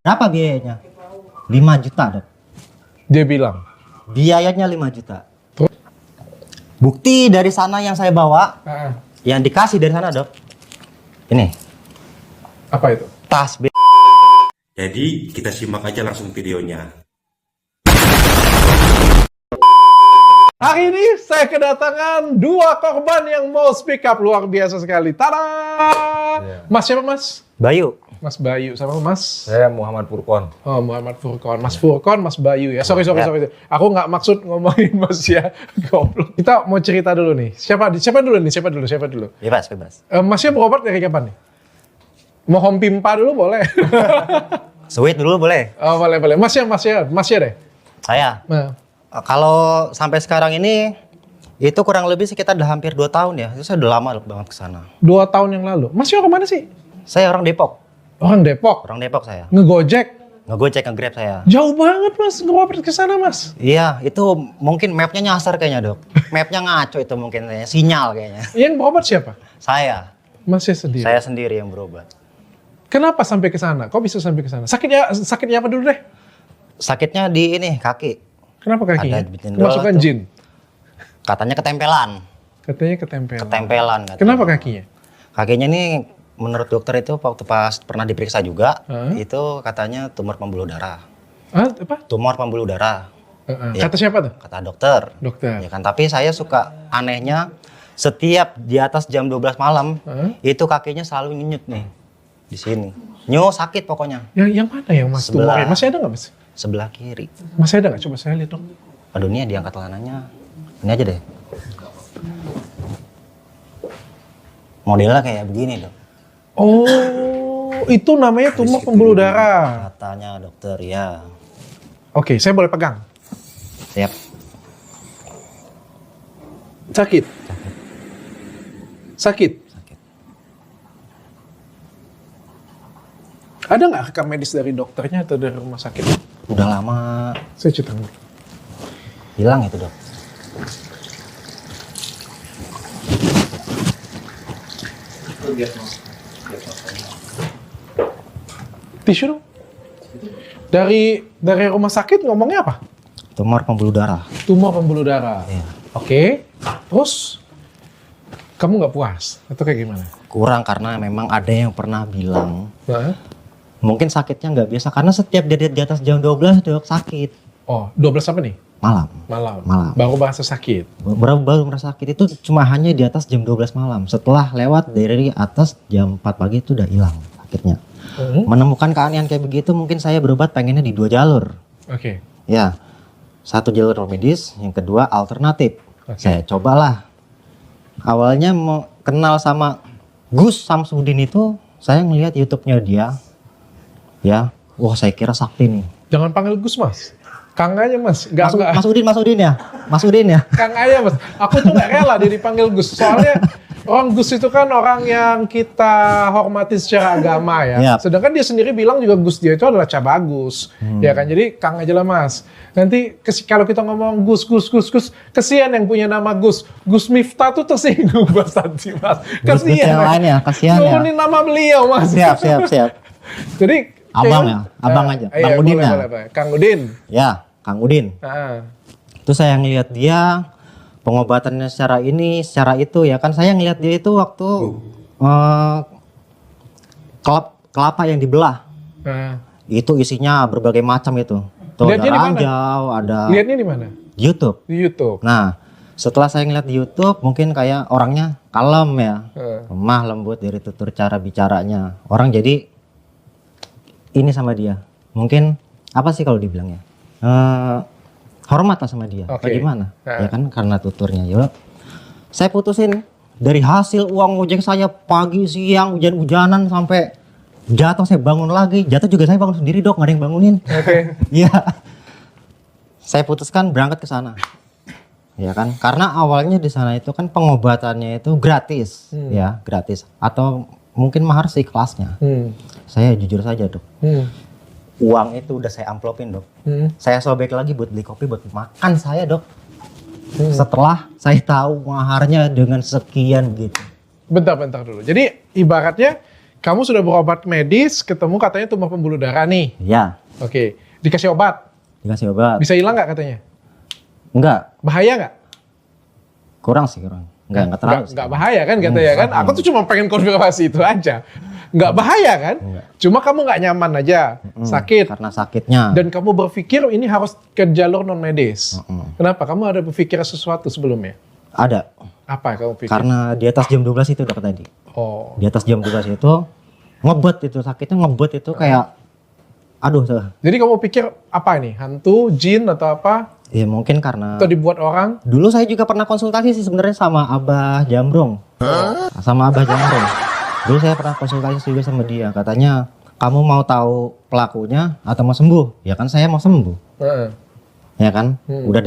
Berapa biayanya? 5 juta, Dok. Dia bilang. Biayanya 5 juta. Bukti dari sana yang saya bawa, yang dikasih dari sana, Dok. Ini. Apa itu? Tas B. Jadi kita simak aja langsung videonya. Hari ini saya kedatangan dua korban yang mau speak up, luar biasa sekali. Tada! Mas siapa Mas? Bayu. Mas Bayu sama Mas? Saya Muhammad Furqon. Oh, Muhammad Furqon. Mas Furqon, Mas Bayu ya. Sorry. Aku nggak maksud ngomongin Mas ya. Goblok. Kita mau cerita dulu nih. Siapa dulu nih? Siapa dulu? Bebas. Masnya berobat dari kapan nih? Mau home pimpa dulu boleh? Sweet dulu boleh. Oh, boleh. Masnya deh. Saya. Nah. Kalau sampai sekarang ini, itu kurang lebih sekitar udah hampir 2 tahun ya. Itu saya udah lama banget ke sana. 2 tahun yang lalu. Masnya orang mana sih? Saya orang Depok. Orang Depok? Orang Depok saya. Ngegojek? Ngegojek, nge-grab saya. Jauh banget Mas, ngerobat ke sana Mas. Iya, itu mungkin mapnya nyasar kayaknya, Dok. Mapnya ngaco itu mungkin kayaknya. Sinyal kayaknya. Yang berobat siapa? Saya. Masnya sendiri? Saya sendiri yang berobat. Kenapa sampai ke sana? Kok bisa sampai ke sana? Sakitnya apa dulu deh? Sakitnya di ini, kaki. Kenapa kakinya? Ada bintendol Kemasukan tuh. jin? Katanya ketempelan. Katanya ketempelan. Ketempelan katanya. Kenapa kakinya? Kakinya ini menurut dokter itu waktu pas pernah diperiksa juga, Hah? itu katanya tumor pembuluh darah. Apa? Tumor pembuluh darah. Ya. Kata siapa tuh? Kata dokter. Dokter. Ya kan, tapi saya suka anehnya setiap di atas jam 12 malam itu kakinya selalu nyut nih di sini. Sakit pokoknya. Yang mana yang Mas Sebelah. tumornya? Masih ada nggak Mas? Sebelah kiri. Masih ada nggak? Coba saya lihat dong. Aduh, ini diangkat celananya. Ini aja deh. Modelnya kayak begini, Dok. Oh, itu namanya tumor pembuluh darah. Katanya dokter, ya. Oke, saya boleh pegang. Siap. Sakit. Sakit. Ada nggak rekam medis dari dokternya atau dari rumah sakit? Udah lama Saya cerita dulu. hilang itu, Dok. Tisu dong. Dari rumah sakit ngomongnya apa? Tumor pembuluh darah. Tumor pembuluh darah. Iya. Oke. Terus kamu nggak puas atau kayak gimana? Kurang karena memang ada yang pernah bilang Nah. mungkin sakitnya nggak biasa karena setiap di atas jam 12 Dok sakit. Oh, 12 apa nih? Malam. Baru bahasa sakit. Baru merasa sakit itu cuma hanya di atas jam 12 malam. Setelah lewat dari atas jam 4 pagi itu udah hilang sakitnya. Menemukan keanehan kayak begitu mungkin saya berobat pengennya di 2 jalur. Oke. Ya, 1 jalur medis, yang kedua alternatif. Oke. Saya cobalah. Awalnya mau kenal sama Gus Samsudin itu, saya ngelihat YouTube-nya dia. Ya, wah saya kira sakti nih. Jangan panggil Gus Mas. Kang aja Mas. Nggak. Mas Udin ya? Mas Udin ya? Kang aja Mas. Aku tuh nggak rela dia dipanggil Gus. Soalnya orang Gus itu kan orang yang kita hormati secara agama ya. Yap. Sedangkan dia sendiri bilang juga Gus dia itu adalah cabagus. Ya kan, jadi Kang aja lah Mas. Nanti kalau kita ngomong Gus, kesian yang punya nama Gus. Gus Miftah tuh tersinggung Mas nanti Mas. Gus yang lain ya, kasihan ya. Turunin nama beliau Mas. Siap. Jadi Abang ya, abang aja. Bang Udin ya? boleh. Kang Udin. Ya, Kang Udin. Itu saya ngelihat dia pengobatannya secara ini, secara itu ya kan, saya ngelihat dia itu waktu kelapa yang dibelah. Itu isinya berbagai macam itu. Tuh ada Lihatnya di mana? ranjau, ada Lihatnya di mana? YouTube. Di YouTube. Nah, setelah saya ngeliat di YouTube, mungkin kayak orangnya kalem ya, lemah lembut dari tutur cara bicaranya. Orang jadi ini sama dia. Mungkin apa sih kalau dibilangnya? Hormat lah sama dia. Oke. Bagaimana? Ya kan karena tuturnya. Yuk, saya putusin dari hasil uang ojek saya pagi siang hujan-hujanan sampai jatuh saya bangun lagi. Jatuh juga saya bangun sendiri, Dok, nggak ada yang bangunin. Oke. Iya. Saya putuskan berangkat ke sana. Ya kan? Karena awalnya di sana itu kan pengobatannya itu gratis, ya, gratis. Atau mungkin mahar seikhlasnya. Saya jujur saja, Dok. Uang itu udah saya amplopin, Dok. Saya sobek lagi buat beli kopi buat makan saya, Dok. Setelah saya tahu maharnya dengan sekian gitu. Bentar dulu. Jadi ibaratnya Kamu sudah berobat medis, ketemu katanya tumor pembuluh darah nih. Ya, Oke, dikasih obat. dikasih obat. Bisa hilang nggak katanya? Enggak, Bahaya nggak? kurang sih kurang. Enggak terlalu. Nggak bahaya kan katanya kan? Aku tuh cuma pengen konfirmasi itu aja. Nggak bahaya kan? Cuma kamu nggak nyaman aja, sakit. Karena sakitnya. Dan kamu berpikir ini harus ke jalur non medis. Kenapa? Kamu ada berpikir sesuatu sebelumnya? Ada. Apa kamu pikir? Karena di atas jam 12 itu dapat tadi. Oh, Di atas jam 12 itu ngebet itu sakitnya ngebet itu kayak aduh tuh. jadi kamu pikir apa ini? Hantu, jin atau apa? Ya mungkin karena Atau dibuat orang? dulu saya juga pernah konsultasi sih sebenarnya sama Abah Jambrong. Sama Abah Jambrong. Dulu saya pernah konsultasi juga sama dia. Katanya, kamu mau tahu pelakunya atau mau sembuh? Ya kan saya mau sembuh. Heeh. Ya kan? Udah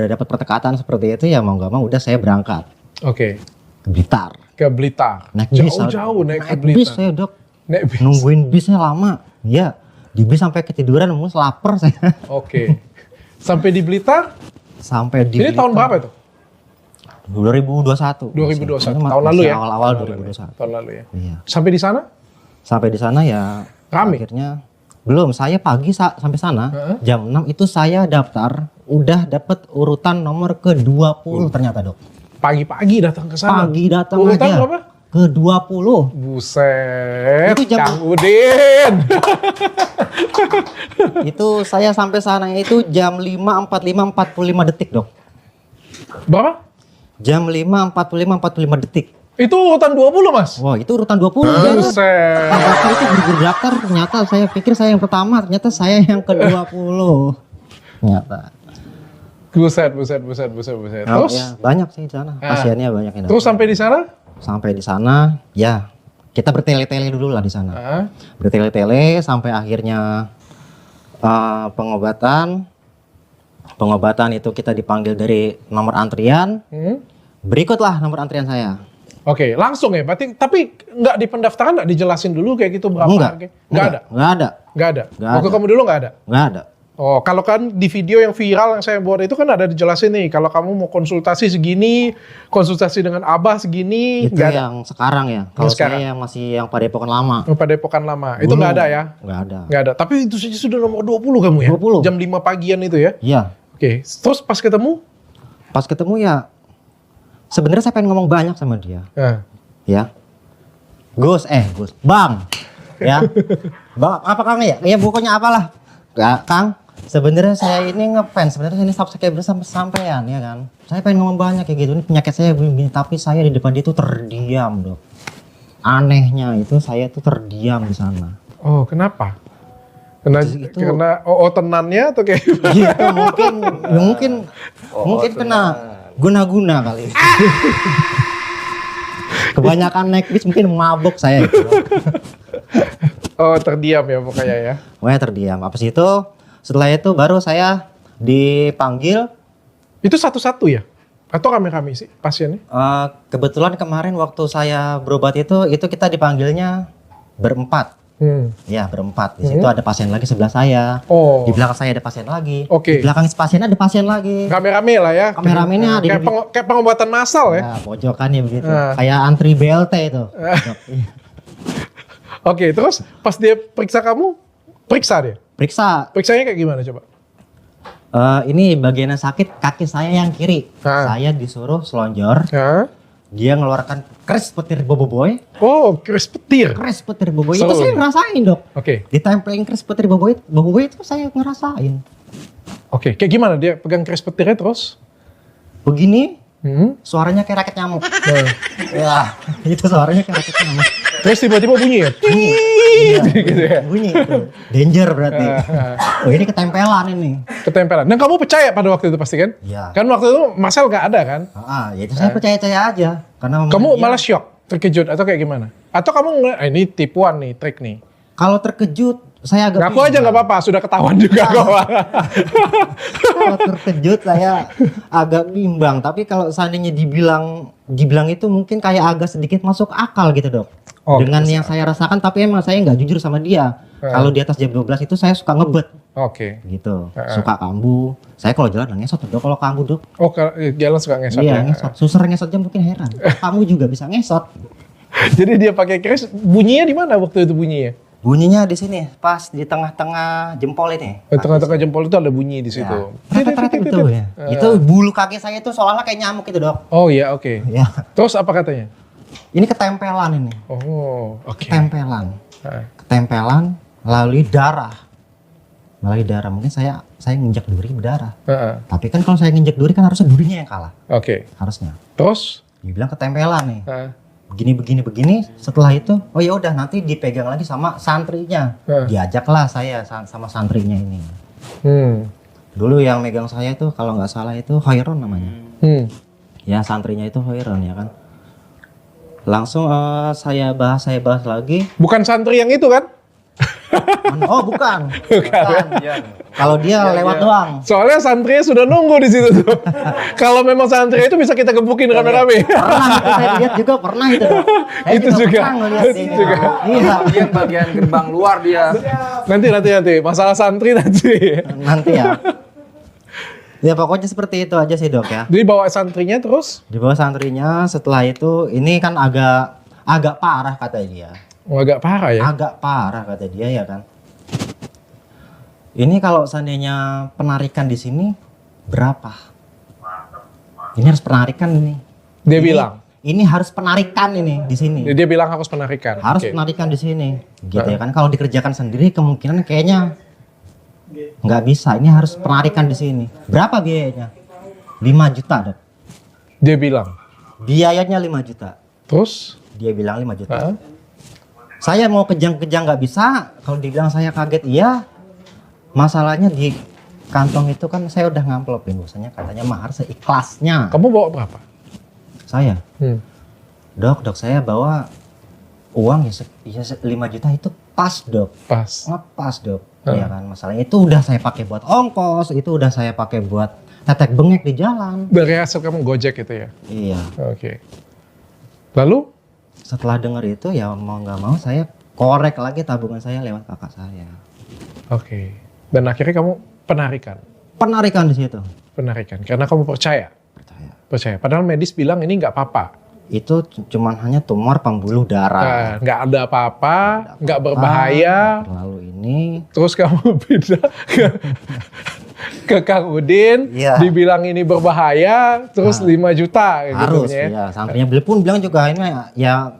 dapat pertekataan seperti itu ya mau nggak mau udah saya berangkat Oke, ke Blitar. ke Blitar. Naik bis. Jauh-jauh naik ke bis Blitar. saya, Dok. Naik bis. Nungguin bisnya lama. Ya, di bis sampai ketiduran, mus lapar saya. Oke. Sampai di Blitar, Sampai di ini tahun berapa itu? 2021. 2021. Masih- Tahun lalu ya? Awal-awal Tahun lalu ya? 2021. Tahun lalu ya. Iya. Sampai di sana? Sampai di sana ya Rame? akhirnya belum, saya pagi sampai sana Heeh. jam 6 itu saya daftar udah dapat urutan nomor ke-20 ternyata, Dok. Pagi-pagi datang ke sana. Pagi datang Urutan aja. berapa? Ke-20. Buset, Itu jam- Kang Udin. Itu saya sampai sana itu jam 5.45 detik, Dok. Berapa? Jam 5.45 detik. Itu urutan 20 mas? Wah, itu urutan 20. Ya. Buset. Daftar itu berdaftar, ternyata saya pikir saya yang pertama, ternyata saya yang ke-20. Ternyata. Buset. Oh, Terus? ya, banyak sih di sana. Pasiennya banyak yang Terus datang. sampai di sana? Sampai di sana, ya kita bertele-tele dulu lah di sana. Ah, Bertele-tele sampai akhirnya pengobatan. Pengobatan itu kita dipanggil dari nomor antrian. Berikutlah nomor antrian saya. Oke, langsung ya. Berarti tapi nggak di pendaftaran nggak dijelasin dulu kayak gitu berapa harga? Nggak ada. Nggak ada. Nggak ada. Nggak Waktu ada. kamu dulu nggak ada. Nggak ada. Oh, kalau kan di video yang viral yang saya buat itu kan ada dijelasin nih, kalau kamu mau konsultasi segini, konsultasi dengan Abah segini, Itu nggak ada. yang sekarang ya. Kalau sekarang. saya yang masih yang Padepokan lama. Oh, Padepokan lama. Itu nggak ada ya? Nggak ada. Nggak ada. Tapi itu saja sudah nomor 20 kamu ya? 20. Jam 5 pagian itu ya? Iya. Oke. Terus pas ketemu? Pas ketemu ya, sebenarnya saya pengen ngomong banyak sama dia. Nah, Ya. Gus, Bang. Ya. Bang, apa Kang ya? Ya pokoknya apalah. Ya, Kang, sebenarnya saya ini ngefans, sebenarnya ini subscriber sampean ya kan. Saya pengen ngomong banyak kayak gitu. Ini penyakit saya begini, tapi saya di depan dia tuh terdiam, Dok. Anehnya itu saya tuh terdiam di sana. oh kenapa? Karena tenannya atau kayak gimana? Iya, mungkin kena guna-guna kali. Kebanyakan naik bis mungkin mabuk saya itu. Oh, terdiam ya pokoknya ya. Pokoknya terdiam. Apa sih itu? Setelah itu baru saya dipanggil. Itu satu-satu ya? Atau kami-kami sih pasiennya? Kebetulan kemarin waktu saya berobat itu kita dipanggilnya berempat. Ya, berempat. Di situ ada pasien lagi sebelah saya. Oh. Di belakang saya ada pasien lagi. Oke. Di belakang pasien ada pasien lagi. Rame-rame lah ya. Rame-ramenya ada Kayak pengobatan massal ya. Ya, pojokannya begitu. Kayak antri BLT itu. Oke, terus pas dia periksa kamu, periksa dia. Periksa. Periksanya kayak gimana coba? Ini bagian yang sakit kaki saya yang kiri. Ah. Saya disuruh selonjor. Hah? Dia ngeluarkan kres petir boboiboy. Oh, keris petir. Kres petir boboiboy itu Seru saya nih. ngerasain, Dok. Oke. Ditempelin kres petir boboiboy itu saya ngerasain. Oke, kayak gimana dia pegang keris petirnya terus? Begini, Hmm. suaranya kayak raket nyamuk. Nah, Ya, itu suaranya kayak raket nyamuk. terus tiba-tiba bunyi ya? Bunyi. Gitu ya. Bunyi itu. Danger berarti. Oh, ini ketempelan ini. Ketempelan. Dan kamu percaya pada waktu itu pasti kan? Iya. Kan waktu itu Marcel nggak ada kan? Ya itu saya percaya-percaya aja. Karena Kamu dia- malah shock, terkejut atau kayak gimana? Atau kamu ini tipuan nih, trik nih? kalau terkejut, saya agak Ngaku aja nggak apa-apa, sudah ketahuan juga kok. Kalau terkejut saya agak bimbang, tapi kalau seandainya dibilang itu mungkin kayak agak sedikit masuk akal gitu, Dok. Oh, Dengan yang saya rasakan, tapi emang saya nggak jujur sama dia. Kalau di atas jam 12 itu saya suka ngebet Oke. gitu. Suka kambuh. Saya kalau jalan nggak ngesot, Dok, kalau kambuh, Dok. Oh, jalan suka ngesot Iya, ya? ngesot. Suster ngesot aja mungkin heran. Kamu juga bisa ngesot. Jadi dia pakai keris, bunyinya di mana waktu itu bunyinya? Bunyinya di sini, pas di tengah-tengah jempol ini. Di tengah-tengah jempol itu ada bunyi di situ. Ya. Tet-tet itu ya. Itu bulu kaki saya itu seolah-olah kayak nyamuk itu, Dok. Oh iya, oke. Ya. Terus apa katanya? Ini ketempelan ini. Oh, oke. Ketempelan. Nah, Ketempelan melalui darah. Melalui darah. Mungkin saya nginjak duri berdarah. Tapi kan kalau saya nginjak duri kan harusnya durinya yang kalah. Oke. Harusnya. Terus? Dibilang ketempelan nih. Nah, Begini. Setelah itu, oh ya udah nanti dipegang lagi sama santrinya. Diajaklah saya sama santrinya ini. Dulu yang megang saya itu kalau nggak salah itu Khairon namanya. Ya santrinya itu Khairon ya kan. Langsung saya bahas lagi. Bukan santri yang itu kan? Oh bukan. Kalau dia lewat doang. Soalnya santrinya sudah nunggu di situ tuh. Kalau memang santri itu bisa kita gebukin rame-rame. Pernah itu saya lihat juga pernah itu. Saya Itu juga. pernah ngeliat Itu ini. juga. Iya. Bagian gerbang luar dia. Nanti. Masalah santri nanti. Nanti ya. Ya pokoknya seperti itu aja sih, Dok ya. Jadi bawa santrinya terus? Di bawah santrinya setelah itu ini kan agak parah kata dia. Oh, agak parah ya? Agak parah kata dia ya kan. Ini kalau seandainya penarikan di sini berapa? Ini harus penarikan ini. Dia bilang? Ini harus penarikan ini di sini. Dia bilang harus penarikan? Harus Oke. penarikan di sini. Gitu ya kan. Kalau dikerjakan sendiri kemungkinan kayaknya nggak bisa. Ini harus penarikan di sini. Berapa biayanya? 5 juta, Dok. Dia bilang? Biayanya 5 juta. Terus? Dia bilang 5 juta. Hah? Saya mau kejang-kejang nggak bisa. Kalau dibilang saya kaget, iya. Masalahnya di kantong itu kan saya udah ngamplopin. Biasanya katanya mahar seikhlasnya. Kamu bawa berapa? Saya, Dok, saya bawa uang ya 5 juta itu pas, Dok. Pas. Ngepas, Dok. Ya kan, masalahnya itu udah saya pakai buat ongkos, itu udah saya pakai buat tetek bengek di jalan. Dari hasil kamu gojek itu ya? Iya. Oke. Lalu? Setelah dengar itu ya mau nggak mau saya korek lagi tabungan saya lewat kakak saya. Oke. Dan akhirnya kamu penarikan? Penarikan di situ. Penarikan, karena kamu percaya? Percaya. Percaya. Padahal medis bilang ini nggak apa-apa. Itu cuman hanya tumor pembuluh darah. Nggak ada apa-apa, nggak berbahaya. Lalu ini Terus kamu pindah ke Kang Udin, Iya. dibilang ini berbahaya, terus 5 juta harus gitu ya. ya. Santrinya beliau pun bilang juga ini ya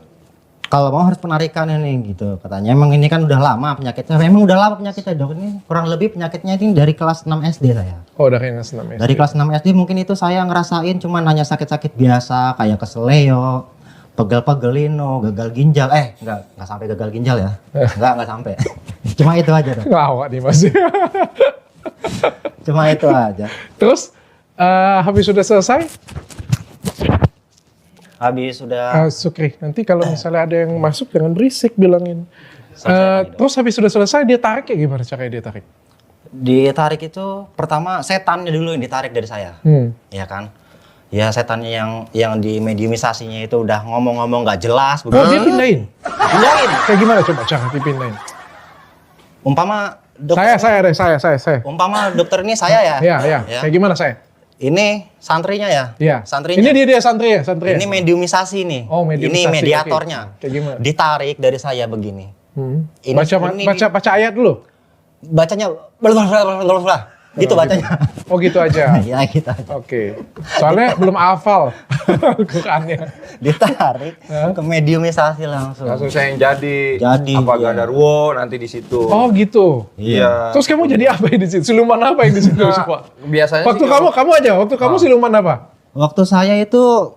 kalau mau harus penarikan ini gitu. Katanya emang ini kan udah lama penyakitnya. Memang udah lama penyakitnya, Dok. Ini kurang lebih penyakitnya ini dari kelas 6 SD saya. Oh, dari kelas 6 SD. Dari kelas 6 SD mungkin itu saya ngerasain cuman hanya sakit-sakit biasa kayak keseleo, pegel-pegelin, gagal ginjal. Enggak sampai gagal ginjal ya. Enggak sampai. Cuma itu aja, Dok. Ngawak nih Mas. Cuma itu aja. Terus habis sudah selesai, Habis sudah Sukri, nanti kalau misalnya ada yang masuk jangan berisik bilangin. Selesai, Terus habis sudah selesai dia tarik ya gimana caranya dia tarik? ditarik itu pertama setannya dulu yang ditarik dari saya. Ya kan? Ya setannya yang di mediumisasinya itu udah ngomong-ngomong nggak jelas. Oh dia pindahin? Pindahin. Kayak gimana coba cara dipindahin? Umpama dokter, Saya. umpama dokter ini saya ya. Iya. Ya. Kayak gimana saya? Ini santrinya ya. Iya. Santrinya. Ini dia santri ya? Ini mediumisasi nih. Oh, mediumisasi. Ini mediatornya. Oke. Kayak gimana? Ditarik dari saya begini. Ini- Baca ayat dulu. Bacanya gitu bacanya. Oh gitu aja. Ya gitu aja. Oke. Soalnya belum hafal Qurannya. Ditarik ke mediumisasi langsung. Langsung saya yang jadi. Jadi, Apa iya. Gadarwo nanti di situ. Oh gitu. Iya. Terus kamu jadi apa di situ? Siluman apa yang di situ? Nah, Coba. biasanya Waktu sih waktu kamu siluman apa? Waktu saya itu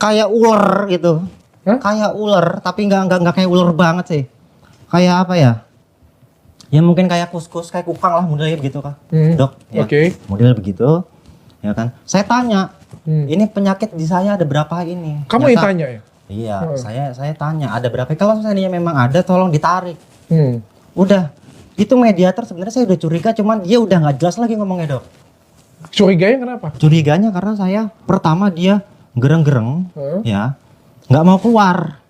kayak ular gitu. Hah? Kayak ular, tapi nggak kayak ular banget sih. Kayak apa ya? Ya mungkin kayak kuskus, kayak kukang lah modelnya gitu Kak. Dok. Ya. Oke. Model begitu. Ya kan? Saya tanya, ini penyakit di saya ada berapa ini? Kamu yang Ternyata- tanya ya? Iya, saya tanya ada berapa. Kalau seandainya memang ada, tolong ditarik. Udah. Itu mediator sebenarnya saya udah curiga, cuman dia udah nggak jelas lagi ngomongnya, Dok. Curiganya kenapa? Curiganya karena saya pertama dia gereng-gereng, ya, nggak mau keluar,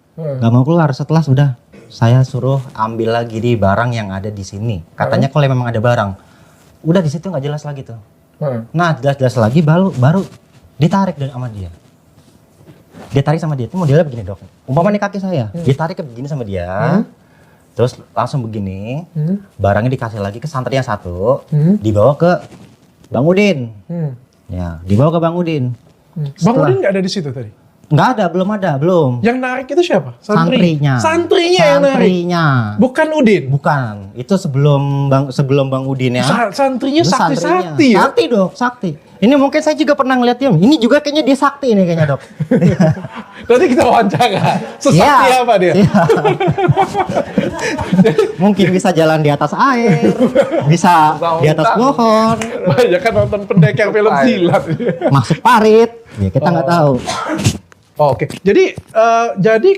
Setelah sudah saya suruh ambil lagi di barang yang ada di sini. Katanya kalau memang ada barang, udah di situ nggak jelas lagi tuh. Nah jelas-jelas lagi baru ditarik dari sama dia. Dia tarik sama dia, itu modelnya begini dok. Umpama nih kaki saya, ditarik ke begini sama dia, terus langsung begini, barangnya dikasih lagi ke santri yang satu, dibawa ke Bang Udin. Ya, dibawa ke Bang Udin. Bang Udin nggak ada di situ tadi? Nggak ada, belum. Yang narik itu siapa? Santrinya. Santrinya yang narik. Santrinya. Bukan Udin. Bukan, itu sebelum Bang Udin ya. Santrinya Itu sakti-sakti ya? Sakti dok, sakti. Ini mungkin saya juga pernah ngeliat dia. Ini juga kayaknya dia sakti nih kayaknya dok. Nanti kita wawancara. Sesakti Iya. apa dia? Iya. Mungkin bisa jalan di atas air, bisa di atas pohon, Banyak kan nonton pendekar film silat. masuk parit. Ya kita nggak tahu. Oke, jadi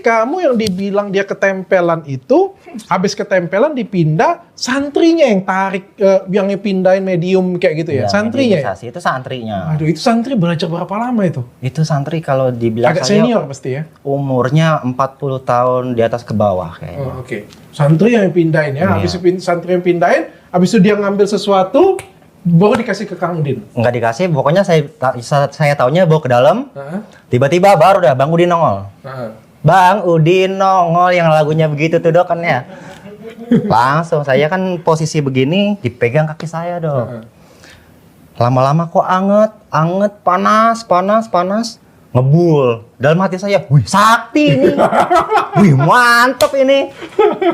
kamu yang dibilang dia ketempelan itu, habis ketempelan dipindah, santrinya yang tarik, yang pindahin medium kayak gitu ya? Santrinya ya? Mediumisasi itu santrinya. Aduh, itu santri belajar berapa lama itu? Itu santri kalau dibilang Agak saya senior pasti ya? umurnya 40 tahun di atas ke bawah kayaknya. Oh, oke. Santri yang pindahin ya, habis itu santri yang pindahin, habis itu dia ngambil sesuatu, baru dikasih ke Kang Udin. Nggak dikasih, pokoknya saya taunya bawa ke dalam. Heeh. Tiba-tiba baru dah Bang Udin nongol. Heeh. Bang Udin nongol yang lagunya begitu tuh dok kan ya. Langsung saya kan posisi begini dipegang kaki saya dok. Lama-lama kok anget, panas, ngebul. Dalam hati saya, wih sakti ini, wih mantep ini.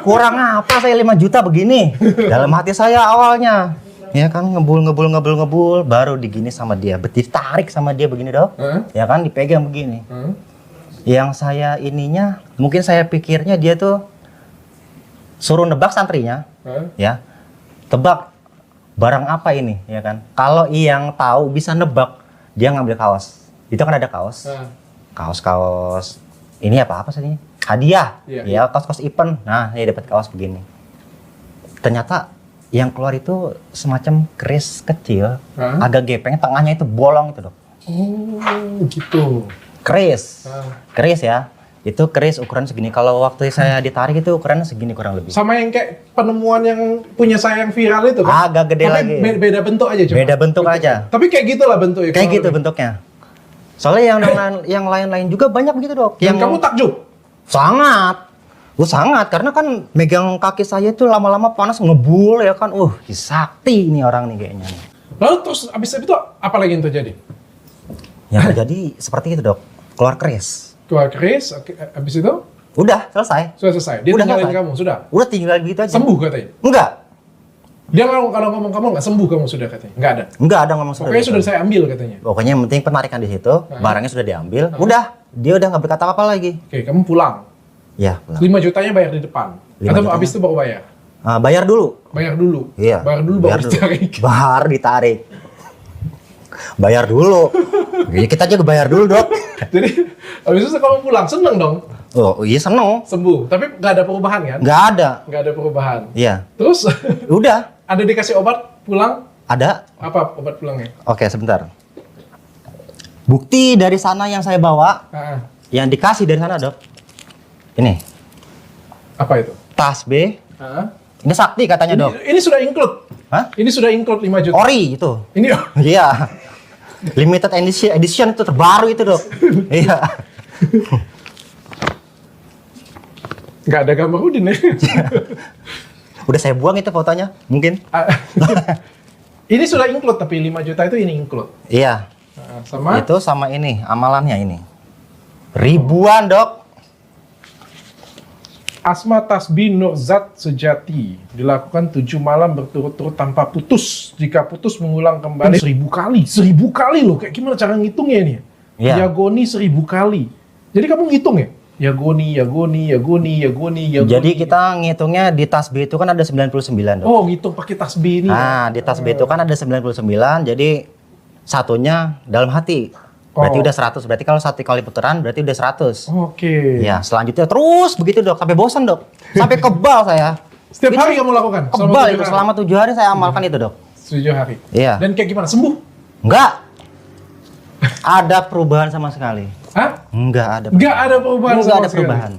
Kurang apa saya 5 juta begini. Dalam hati saya awalnya. Ya kan ngebul, baru digini sama dia, ditarik sama dia begini dok. Ya kan dipegang begini. Yang saya ininya, mungkin saya pikirnya dia tuh suruh nebak santrinya, ya, tebak barang apa ini, ya kan? Kalau yang tahu bisa nebak, dia ngambil kaos. Itu kan ada kaos, kaos ini apa sih ini? Hadiah, ya kaos event. Nah, ini dapat kaos begini. Ternyata yang keluar itu semacam keris kecil, agak gepeng, tengahnya itu bolong itu dok. Oh, gitu. Keris ya. Itu keris ukuran segini. Kalau waktu saya ditarik itu ukurannya segini kurang lebih. Sama yang kayak penemuan yang punya saya yang viral itu kan? Agak gede tapi lagi. Beda bentuk aja cuma. Beda bentuk aja. Tapi kayak gitulah bentuknya. Kayak kurang gitu lebih. bentuknya. Soalnya yang lain-lain juga banyak begitu dok. Dan Yang kamu takjub? sangat. Sangat, karena kan megang kaki saya itu lama-lama panas ngebul ya kan. Sakti ini orang nih kayaknya. Lalu terus abis itu apa lagi yang terjadi? Yang terjadi seperti itu dok. Keluar keris. Keluar keris, abis itu Udah selesai. sudah selesai. Dia Udah tinggalin selesai. kamu, sudah? Udah tinggal gitu aja. Sembuh katanya? Enggak. Dia kalau ngomong kamu nggak sembuh kamu sudah katanya? Nggak ada? Enggak ada ngomong seperti Pokoknya itu. sudah saya ambil katanya? Pokoknya yang penting penarikan di situ, barangnya sudah diambil. Udah, dia udah nggak berkata apa lagi. Oke, kamu pulang. Ya, pulang. 5 jutanya bayar di depan? 5 Atau jutanya? abis itu baru bayar? Bayar dulu. Bayar dulu? Iya. Bayar dulu baru ditarik? Baru ditarik. Bayar dulu. Ya, kita juga bayar dulu dok. Jadi abis itu kamu pulang, seneng dong? Oh iya seneng. Sembuh, tapi nggak ada perubahan kan? Nggak ada. Nggak ada perubahan. Iya. Terus Udah. ada dikasih obat pulang? Ada. Apa obat pulangnya? Oke sebentar. Bukti dari sana yang saya bawa, yang dikasih dari sana dok. Ini Apa itu? tas B. Ini sakti katanya dok. Ini sudah include? Hah? Ini sudah include 5 juta? Ori itu. Ini Iya. Limited edition itu terbaru itu dok. Iya. nggak ada gambar Udin ya? Udah saya buang itu fotonya, mungkin. Ini sudah include, tapi 5 juta itu ini include. Iya. Sama? Itu sama ini, amalannya ini. Ribuan dok. Asma tasbih nur zat sejati dilakukan 7 malam berturut-turut tanpa putus. Jika putus mengulang kembali 1000 kali. 1000 kali loh, kayak gimana cara ngitungnya ini? Iya. Yagoni 1000 kali. Jadi kamu ngitung ya? Yagoni. Jadi kita ngitungnya di tasbih itu kan ada 99 dok. Oh, ngitung pakai tasbih ini. Nah, di tasbih itu kan ada 99, jadi satunya dalam hati. Berarti udah 100. Berarti kalau 1 kali putaran berarti udah 100. Oke. Ya, selanjutnya terus begitu dok, sampai bosan dok. Sampai kebal saya. Setiap hari kamu lakukan? Kebal itu, selama 7 hari saya amalkan itu dok. 7 hari? Iya. Dan kayak gimana? Sembuh? Enggak. Ada perubahan sama sekali. Hah? Enggak ada. Nggak ada perubahan Enggak sama ada sekali? perubahan.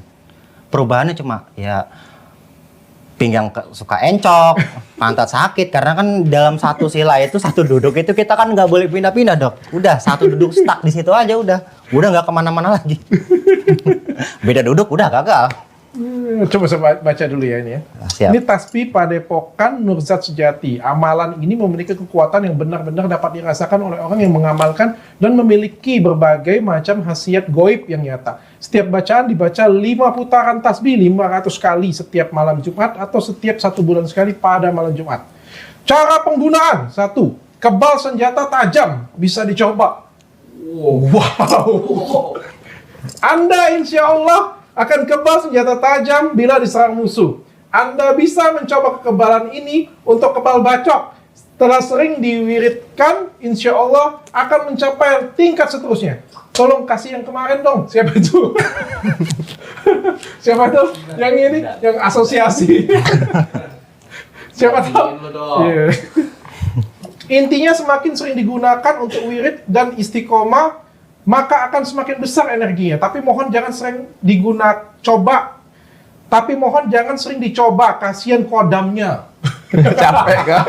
Perubahannya cuma ya suka encok, pantat sakit karena kan dalam satu sila itu satu duduk itu kita kan nggak boleh pindah-pindah dok. Udah satu duduk stuck di situ aja udah nggak kemana-mana lagi. Beda duduk udah gagal. Coba saya baca dulu ya ini ya. Siap. Ini tasbih Padepokan Nurzat Sejati. Amalan ini memiliki kekuatan yang benar-benar dapat dirasakan oleh orang yang mengamalkan dan memiliki berbagai macam khasiat goib yang nyata. Setiap bacaan dibaca 5 putaran tasbih 500 kali setiap malam Jumat atau setiap 1 bulan sekali pada malam Jumat. Cara penggunaan 1. Kebal senjata tajam bisa dicoba. Wow. Anda insya Allah akan kebal senjata tajam bila diserang musuh. Anda bisa mencoba kekebalan ini untuk kebal bacok. Setelah sering diwiridkan, insya Allah akan mencapai tingkat seterusnya. Tolong kasih yang kemarin dong. Siapa itu? Siapa itu? Yang ini? Yang asosiasi. Siapa tahu? Yeah. Intinya semakin sering digunakan untuk wirid dan istiqomah, maka akan semakin besar energinya. Tapi mohon jangan sering coba. Tapi mohon jangan sering dicoba, kasihan kodamnya. Capek kan?